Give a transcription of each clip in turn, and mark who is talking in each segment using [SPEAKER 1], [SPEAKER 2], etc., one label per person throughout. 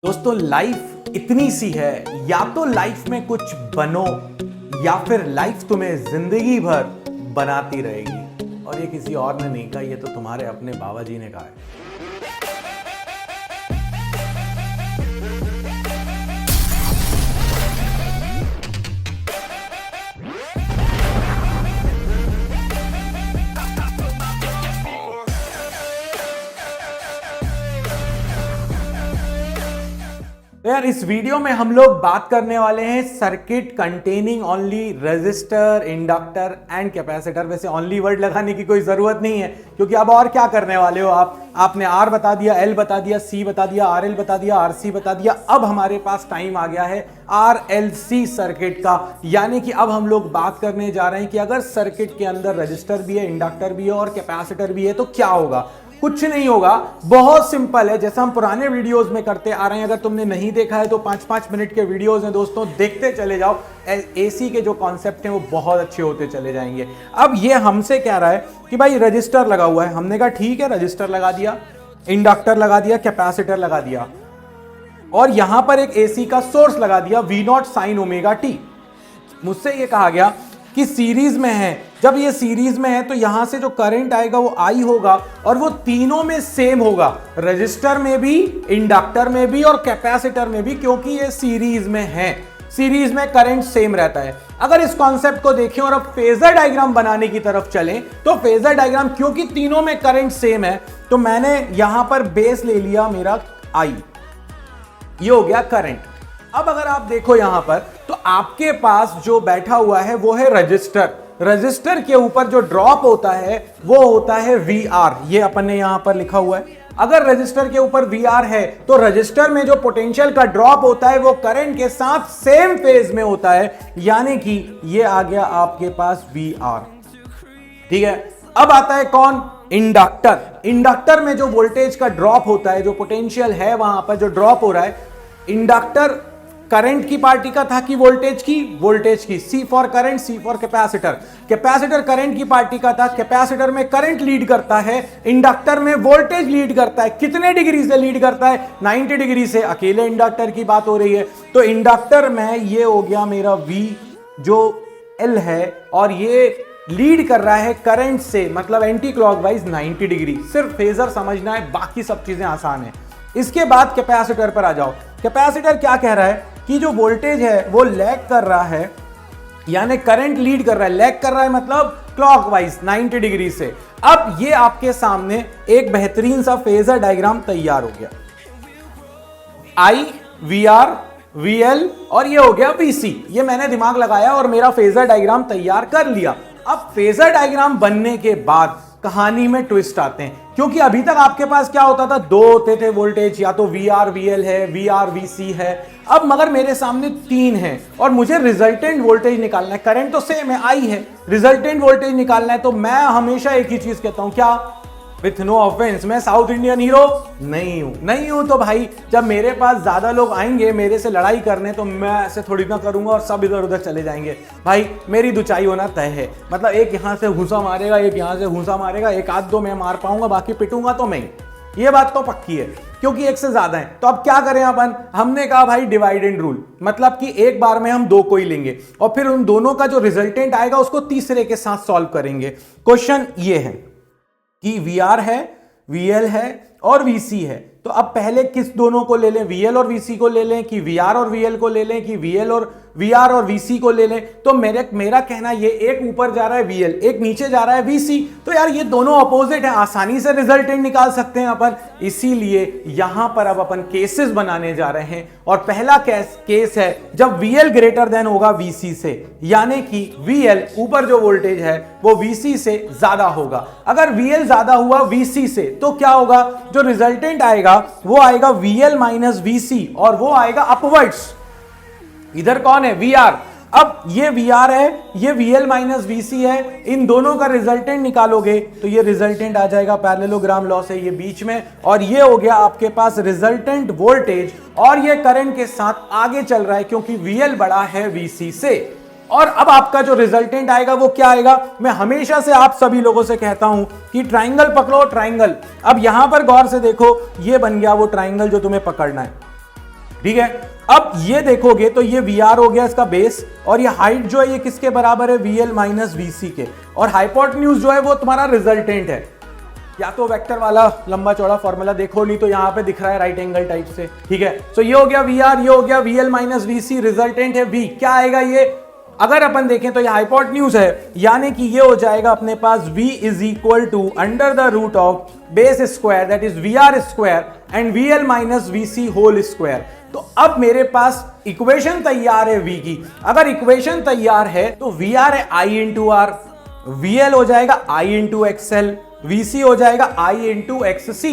[SPEAKER 1] दोस्तों लाइफ इतनी सी है, या तो लाइफ में कुछ बनो या फिर लाइफ तुम्हें जिंदगी भर बनाती रहेगी। और ये किसी और ने नहीं कहा, ये तो तुम्हारे अपने बाबा जी ने कहा है। यार इस वीडियो में हम लोग बात करने वाले हैं circuit containing only resistor, inductor and capacitor. वैसे ओनली वर्ड लगाने की कोई जरूरत नहीं है, क्योंकि अब और क्या करने वाले हो आपने आर बता दिया, एल बता दिया, सी बता दिया, आर एल बता दिया, आर सी बता दिया। अब हमारे पास टाइम आ गया है आर एल सी सर्किट का, यानी कि अब हम लोग बात करने जा रहे हैं कि अगर सर्किट के अंदर रजिस्टर भी है, इंडक्टर भी है और कैपेसिटर भी है तो क्या होगा। कुछ नहीं होगा, बहुत सिंपल है, जैसा हम पुराने वीडियोस में करते आ रहे हैं। अगर तुमने नहीं देखा है तो 5-5 मिनट के वीडियोस हैं दोस्तों, देखते चले जाओ। एसी के जो कॉन्सेप्ट हैं वो बहुत अच्छे होते चले जाएंगे। अब ये हमसे कह रहा है कि भाई रजिस्टर लगा हुआ है, हमने कहा ठीक है रजिस्टर लगा दिया, इंडक्टर लगा दिया, कैपेसिटर लगा दिया और यहां पर एक एसी का सोर्स लगा दिया V0 sin ओमेगा टी। मुझसे ये कहा गया कि सीरीज में है, जब ये सीरीज में है तो यहां से जो करंट आएगा वो आई होगा और वो तीनों में सेम होगा, रजिस्टर में भी, इंडक्टर में भी और कैपेसिटर में भी, क्योंकि ये सीरीज में है। सीरीज में करंट सेम रहता है। अगर इस कॉन्सेप्ट को देखें और अब फेजर डायग्राम बनाने की तरफ चलें तो फेजर डायग्राम, क्योंकि तीनों में करंट सेम है तो मैंने यहां पर बेस ले लिया मेरा आई, ये हो गया करंट। अब अगर आप देखो यहां पर तो आपके पास जो बैठा हुआ है वो है रजिस्टर। रजिस्टर के ऊपर जो ड्रॉप होता है वो होता है VR, ये अपन ने यहां पर लिखा हुआ है। अगर रजिस्टर के ऊपर VR है तो रजिस्टर में जो पोटेंशियल का ड्रॉप होता है वो करंट के साथ सेम फेज में होता है, यानी कि ये आ गया आपके पास VR। ठीक है, अब आता है कौन, इंडक्टर। इंडक्टर में जो वोल्टेज का ड्रॉप होता है, जो पोटेंशियल है वहां पर जो ड्रॉप हो रहा है, इंडक्टर करंट की पार्टी का था कि वोल्टेज की, C for current, C for capacitor. Capacitor current की पार्टी का था, कैपेसिटर में करंट लीड करता है, इंडक्टर में वोल्टेज लीड करता है। कितने डिग्री से लीड करता है, 90 डिग्री से। अकेले इंडक्टर की बात हो रही है तो इंडक्टर में ये हो गया मेरा V जो L है और ये लीड कर रहा है करंट से, मतलब एंटी क्लॉकवाइज 90 डिग्री। सिर्फ फेजर समझना है, बाकी सब चीजें आसान है। इसके बाद कैपेसिटर पर आ जाओ। कैपेसिटर क्या कह रहा है कि जो वोल्टेज है वो लैग कर रहा है, यानी करंट लीड कर रहा है, लैग कर रहा है मतलब क्लॉकवाइज 90 डिग्री से। अब ये आपके सामने एक बेहतरीन सा फेजर डायग्राम तैयार हो गया। I, VR, VL और ये हो गया VC। ये मैंने दिमाग लगाया और मेरा फेजर डायग्राम तैयार कर लिया। अब फेजर डायग्राम बनने के बाद कहानी में ट्विस्ट आते हैं, क्योंकि अभी तक आपके पास क्या होता था, दो होते थे वोल्टेज, या तो VR VL है, VR VC है। अब मगर मेरे सामने तीन है और मुझे रिजल्टेंट वोल्टेज निकालना है। करंट तो सेम है, I है, रिजल्टेंट वोल्टेज निकालना है। तो मैं हमेशा एक ही चीज कहता हूं, क्या, विथ नो ऑफेंस, मैं साउथ इंडियन हीरो नहीं हूं। तो भाई जब मेरे पास ज्यादा लोग आएंगे मेरे से लड़ाई करने तो मैं ऐसे थोड़ी ना करूंगा और सब इधर उधर चले जाएंगे। भाई मेरी दुचाई होना तय है, मतलब एक यहां से घुसा मारेगा, एक यहां से घुसा मारेगा, एक आध दो मैं मार पाऊंगा, बाकी पिटूंगा तो मैं। ये बात तो पक्की है, क्योंकि एक से ज्यादा है। तो अब क्या करें अपन, हमने कहा भाई डिवाइड एंड रूल, मतलब कि एक बार में हम दो को ही लेंगे और फिर उन दोनों का जो रिजल्टेंट आएगा उसको तीसरे के साथ सॉल्व करेंगे। क्वेश्चन ये है कि VR है, VL है और VC है, तो अब पहले किस दोनों को ले लें, VL और VC को ले लें कि VR और VL को ले लें कि VR और VC को ले लें। तो मेरा कहना ये, एक ऊपर जा रहा है VL, एक नीचे जा रहा है VC, तो यार ये दोनों अपोजिट है, आसानी से रिजल्टेंट निकाल सकते हैं अपन। इसीलिए यहां पर अब अपन केसेस बनाने जा रहे हैं और पहला केस है जब VL ग्रेटर देन होगा VC से, यानी कि VL ऊपर जो वोल्टेज है वो VC से ज्यादा होगा। अगर VL ज्यादा हुआ VC से तो क्या होगा, जो रिजल्टेंट आएगा वो आएगा VL माइनस VC और वो आएगा अपवर्ड्स। इधर कौन है, VR। अब ये VR है, ये VL माइनस VC है, इन दोनों का रिजल्टेंट निकालोगे तो ये रिजल्टेंट आ जाएगा पैरेललोग्राम लॉ से, ये बीच में, और ये हो गया आपके पास रिजल्टेंट वोल्टेज। और ये करंट के साथ आगे चल रहा है क्योंकि VL बड़ा है VC से। और अब आपका जो रिजल्टेंट आएगा वो क्या आएगा, मैं हमेशा से आप सभी लोगों से कहता हूं कि ट्राइंगल पकड़ो, ट्राइंगल। अब यहां पर गौर से देखो, ये बन गया वो ट्राइंगल जो तुम्हें पकड़ना है। ठीक है। अब ये देखोगे तो ये VR हो गया इसका बेस, और ये हाइट जो है ये किसके बराबर है, VL माइनस VC के, और हाइपोटेन्यूज जो है वो तुम्हारा रिजल्टेंट है। या तो वेक्टर वाला लंबा चौड़ा फॉर्मूला देखो, नहीं तो यहाँ पे दिख रहा है राइट एंगल टाइप से, ठीक है। सो ये हो गया VR, ये हो गया VL माइनस VC, रिजल्टेंट है V। क्या आएगा ये, अगर अपन देखें तो ये हाइपोटेन्यूज है, यानी कि ये हो जाएगा अपने पास V is equal to under the root of base square that is VR square and VL minus VC whole square. तो अब मेरे पास इक्वेशन तैयार है V की। अगर इक्वेशन तैयार है तो VR है I इंटू R, VL हो जाएगा I इंटू XL, VC हो जाएगा I इंटू XC।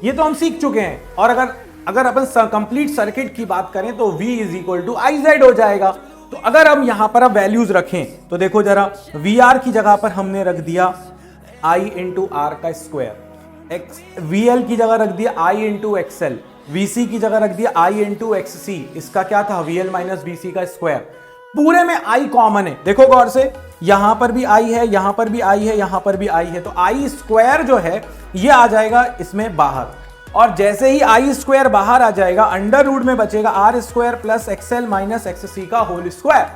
[SPEAKER 1] ये तो हम सीख चुके हैं। और अगर अपन कंप्लीट सर्किट की बात करें तो V is equal to IZ हो जाएगा। तो अगर हम यहां पर अब वैल्यूज रखें तो देखो जरा, VR की जगह पर हमने रख दिया I इंटू R का स्क्वायर, VL की जगह रख दिया I इंटू XL, VC की जगह रख दिया I इंटू XC। इसका क्या था, VL माइनस VC का स्क्वायर। पूरे में I कॉमन है, देखो गौर से, यहां पर भी I है, यहां पर भी I है, यहां पर भी I है, तो I स्क्वायर जो है ये आ जाएगा इसमें बाहर। और जैसे ही I स्क्वायर बाहर आ जाएगा, अंडर रूट में बचेगा R square plus XL minus XC का होल स्क्वायर,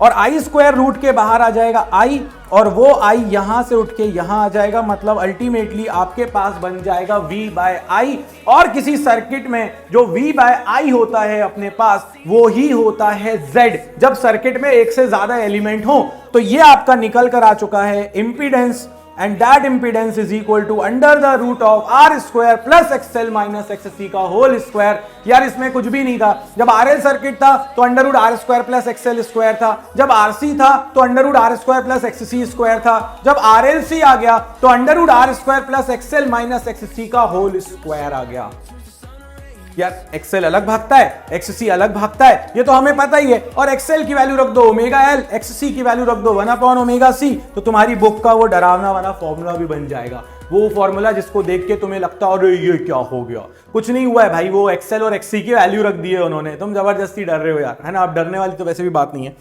[SPEAKER 1] और I स्क्वायर रूट के बाहर आ जाएगा I, और वो I यहां से उठ के यहां आ जाएगा। मतलब अल्टीमेटली आपके पास बन जाएगा V बाय I। और किसी सर्किट में जो V बाय I होता है अपने पास, वो ही होता है Z। जब सर्किट में एक से ज्यादा एलिमेंट हो तो ये आपका निकल कर आ चुका है impedance, and that impedance is equal to under the root of R square plus XL minus XC का होल स्क्वायर। यार इसमें कुछ भी नहीं था, जब RL सर्किट था तो under root R square plus XL square था, जब RC था तो under root R square plus XC square था, जब RLC आ गया तो under root R square plus XL minus XC का होल स्क्वायर आ गया। यार XL अलग भागता है, XC अलग भागता है, ये तो हमें पता ही है। और XL की वैल्यू रख दो ओमेगा L, XC की वैल्यू रख दो 1 अपॉन ओमेगा C, तो तुम्हारी बुक का वो डरावना वाला फॉर्मूला भी बन जाएगा। वो फॉर्मूला जिसको देख के तुम्हें लगता है अरे ये क्या हो गया, कुछ नहीं हुआ है भाई, वो XL और XC की वैल्यू रख दी है उन्होंने, तुम जबरदस्ती डर रहे हो यार, है ना। आप डरने वाली तो वैसे भी बात नहीं है।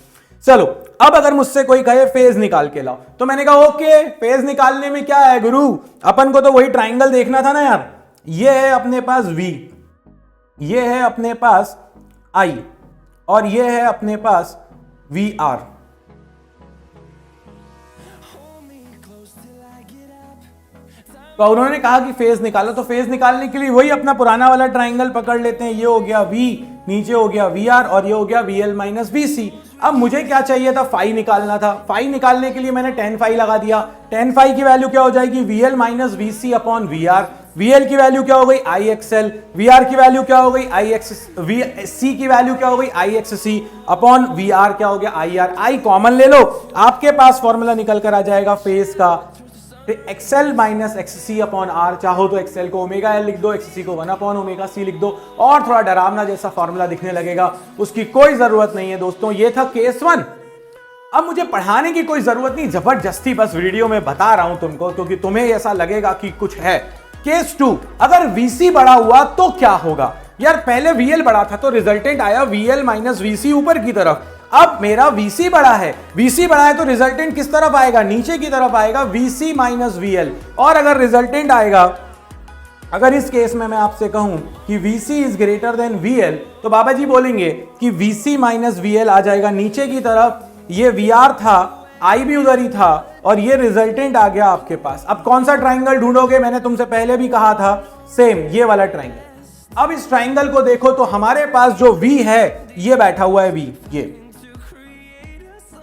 [SPEAKER 1] चलो अब अगर मुझसे कोई कहे फेज निकाल के लाओ, तो मैंने कहा ओके, फेज निकालने में क्या है गुरु, अपन को तो वही ट्राइंगल देखना था ना यार। ये है अपने पास V, ये है अपने पास I, और ये है अपने पास VR। तो उन्होंने कहा कि फेज निकालो, तो फेज निकालने के लिए वही अपना पुराना वाला ट्राइंगल पकड़ लेते हैं। ये हो गया V, नीचे हो गया VR, और ये हो गया VL माइनस VC। अब मुझे क्या चाहिए था, फाई निकालना था। फाई निकालने के लिए मैंने tan फाई लगा दिया। tan फाई की वैल्यू क्या हो जाएगी, VL minus VC upon VR। VL की वैल्यू क्या हो गई, IXL। VR की वैल्यू क्या हो गई, C की वैल्यू क्या हो गई, IXC अपॉन VR क्या हो गया, IR। I कॉमन ले लो, आपके पास फॉर्मूला निकल कर आ जाएगा फेज का, XL minus XC upon R। चाहो तो XL को ओमेगा L लिख दो, XC को 1 अपॉन ओमेगा C लिख दो, और थोड़ा डरावना जैसा फॉर्मूला दिखने लगेगा, उसकी कोई जरूरत नहीं है दोस्तों। ये था केस 1। अब मुझे पढ़ाने की कोई जरूरत नहीं, जबरदस्ती बस वीडियो में बता रहा हूं तुमको, क्योंकि तुम्हें ऐसा लगेगा कि कुछ है। केस 2, अगर VC बड़ा हुआ तो क्या होगा। यार पहले VL बड़ा था तो रिजल्टेंट आया VL माइनस VC ऊपर की तरफ। अब मेरा VC बड़ा है, VC बड़ा है तो रिजल्टेंट किस तरफ आएगा, नीचे की तरफ आएगा, VC माइनस VL। और अगर रिजल्टेंट आएगा, अगर इस केस में मैं आपसे कहूं कि VC is greater than VL, तो बाबा जी बोलेंगे कि VC माइनस VL आ जाएगा नीचे की तरफ। ये VR था, I भी उधर ही था, और ये रिजल्टेंट आ गया आपके पास। अब कौन सा ट्राइंगल ढूंढोगे, मैंने तुमसे पहले भी कहा था, सेम ये वाला ट्राइंगल। अब इस ट्राइंगल को देखो तो हमारे पास जो V है ये बैठा हुआ है V, ये,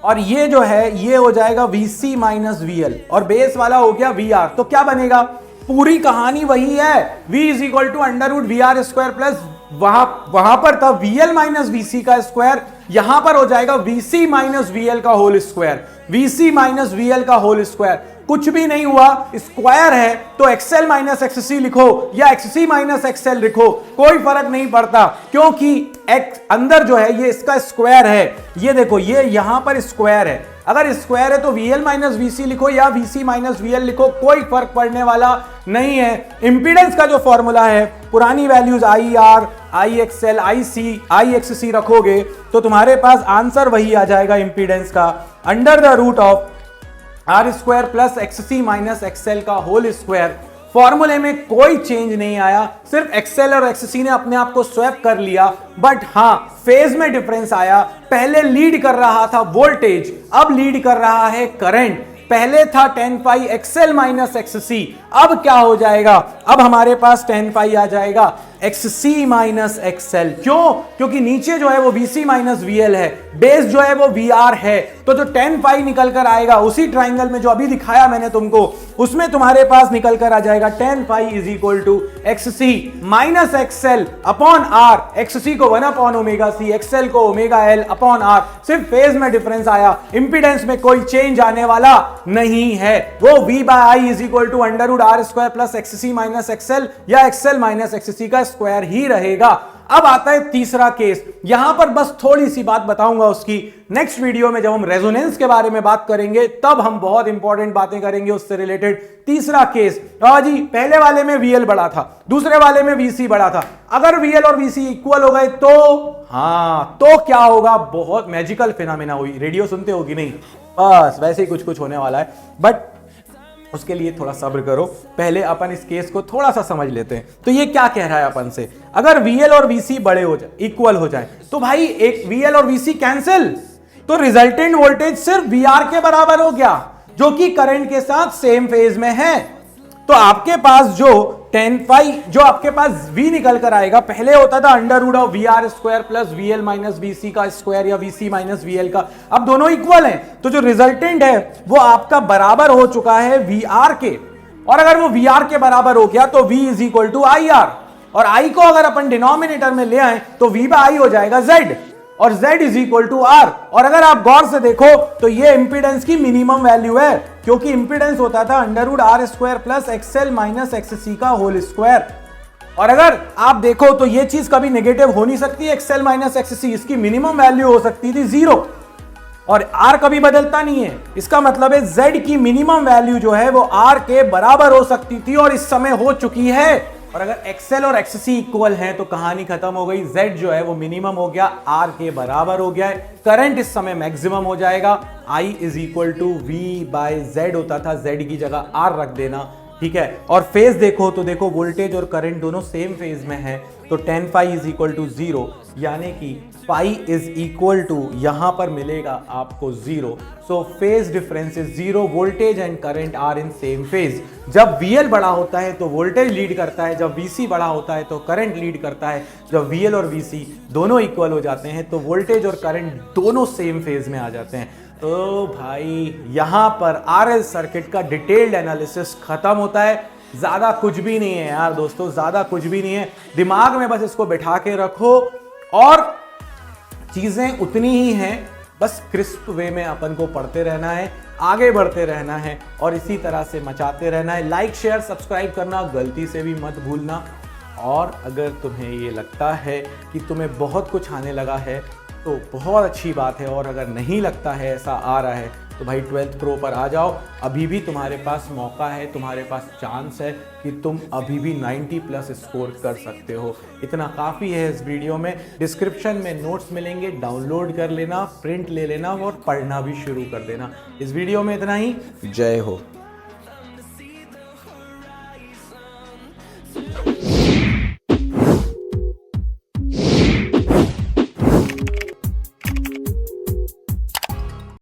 [SPEAKER 1] और ये जो है ये हो जाएगा VC माइनस VL, और बेस वाला हो गया VR। तो क्या बनेगा, पूरी कहानी वही है, V is equal to under root VR square plus वहां पर था VL माइनस VC का स्क्वायर, यहां पर हो जाएगा VC माइनस VL का whole square, VC minus VL का होल स्क्वायर। कुछ भी नहीं हुआ, स्क्वायर है तो XL माइनस XC लिखो या XC माइनस XL लिखो, कोई फर्क नहीं पड़ता, क्योंकि X अंदर जो है ये इसका स्क्वायर है। ये देखो ये यहां पर स्क्वायर है, अगर स्क्वायर है तो VL माइनस VC लिखो या VC माइनस VL लिखो, कोई फर्क पड़ने वाला नहीं है। इंपीडेंस का जो फॉर्मूला है, पुरानी वैल्यूज IR, IXL, IXC रखोगे तो तुम्हारे पास आंसर वही आ जाएगा इंपीडेंस का, under the root of R square plus XC minus XL का होल स्क्वायर। फॉर्मूले में कोई चेंज नहीं आया, सिर्फ एक्सएल और एक्ससी ने अपने आप को स्वैप कर लिया, बट हां फेज में डिफरेंस आया। पहले लीड कर रहा था वोल्टेज, अब लीड कर रहा है करंट। पहले था tan phi XL minus XC, अब क्या हो जाएगा, अब हमारे पास tan phi आ जाएगा XC माइनस XL। क्यों? क्योंकि नीचे जो है वो VC माइनस VL है, बेस जो है वो VR है, तो जो tan phi निकल कर आएगा उसी ट्राइंगल में जो अभी दिखाया मैंने तुमको, उसमें तुम्हारे पास निकल कर आ जाएगा tan phi is equal to XC minus XL upon R। XC को 1 अपॉन ओमेगा C, XL को ओमेगा L अपॉन R। सिर्फ फेज में डिफरेंस आया, इंपीडेंस में कोई चेंज आने वाला नहीं है। वो V by I is equal to under root R square plus XC minus XL या XL माइनस XC का स्क्वायर ही रहेगा। अब आता है तीसरा केस, यहां पर बस थोड़ी सी बात बताऊंगा उसकी नेक्स्ट वीडियो में, जब हम रेजोनेंस के बारे में बात करेंगे तब हम बहुत इंपॉर्टेंट बातें करेंगे उससे रिलेटेड। तीसरा केस, जी पहले वाले में VL बड़ा था, दूसरे वाले में VC बड़ा था, अगर VL और VC इक्वल हो गए तो तो क्या होगा, बहुत मैजिकल फिनोमेना हुई। रेडियो सुनते हो कि नहीं, बस वैसे ही कुछ कुछ होने वाला है, बट उसके लिए थोड़ा सब्र करो, पहले अपन इस केस को थोड़ा सा समझ लेते हैं। तो ये क्या कह रहा है अपन से, अगर VL और VC बड़े हो जाए, इक्वल हो जाए, तो भाई एक VL और VC कैंसिल, तो रिजल्टेंट वोल्टेज सिर्फ VR के बराबर हो गया, जो कि करंट के साथ सेम फेज में है। तो आपके पास जो tan phi जो आपके पास V निकल कर आएगा, पहले होता था under root of VR square plus VL minus VC का स्क्वायर या VC माइनस VL का, अब दोनों इक्वल हैं, तो जो रिजल्टेंट है वो आपका बराबर हो चुका है VR के। और अगर वो VR के बराबर हो गया तो V is equal to IR, और I को अगर अपन डिनोमिनेटर में ले आए तो V बाय I हो जाएगा Z, और Z is equal to R। और अगर आप गौर से देखो तो ये इंपीडेंस की मिनिमम वैल्यू है, क्योंकि इंपीडेंस होता था under root R square plus XL minus XC का होल स्क्वायर। और अगर आप देखो तो ये चीज कभी नेगेटिव हो नहीं सकती, XL माइनस XC, इसकी मिनिमम वैल्यू हो सकती थी 0, और R कभी बदलता नहीं है। इसका मतलब है Z की मिनिमम वैल्यू जो है वो R के बराबर हो सकती थी, और इस समय हो चुकी है। और अगर XL और XC इक्वल हैं तो कहानी खत्म हो गई, Z जो है वो मिनिमम हो गया, R के बराबर हो गया है, करंट इस समय मैक्सिमम हो जाएगा। I is equal to V by Z होता था, Z की जगह R रख देना, ठीक है। और फेज देखो तो देखो वोल्टेज और करंट दोनों सेम फेज में है, तो tan phi is equal to 0, यानी कि phi इज इक्वल टू यहां पर मिलेगा आपको 0। So phase difference is 0, voltage and current are in same phase. जब VL बड़ा होता है तो वोल्टेज लीड करता है, जब VC बड़ा होता है तो करंट लीड करता है। जब VL और VC दोनों इक्वल हो जाते हैं तो वोल्टेज और करंट दोनों सेम फेज में आ जाते हैं। तो भाई यहां पर RL सर्किट का डिटेल्ड एनालिसिस खत्म होता है। ज्यादा कुछ भी नहीं है यार दोस्तों, ज्यादा कुछ भी नहीं है, दिमाग में बस इसको बैठा के रखो, और चीजें उतनी ही हैं, बस क्रिस्प वे में अपन को पढ़ते रहना है, आगे बढ़ते रहना है, और इसी तरह से मचाते रहना है। लाइक शेयर सब्सक्राइब करना गलती से भी मत भूलना। और अगर तुम्हें ये लगता है कि तुम्हें बहुत कुछ आने लगा है तो बहुत अच्छी बात है, और अगर नहीं लगता है ऐसा आ रहा है तो भाई 12th प्रो पर आ जाओ, अभी भी तुम्हारे पास मौका है, तुम्हारे पास चांस है कि तुम अभी भी 90 प्लस स्कोर कर सकते हो। इतना काफ़ी है इस वीडियो में। डिस्क्रिप्शन में नोट्स मिलेंगे, डाउनलोड कर लेना, प्रिंट ले लेना और पढ़ना भी शुरू कर देना। इस वीडियो में इतना ही। जय हो।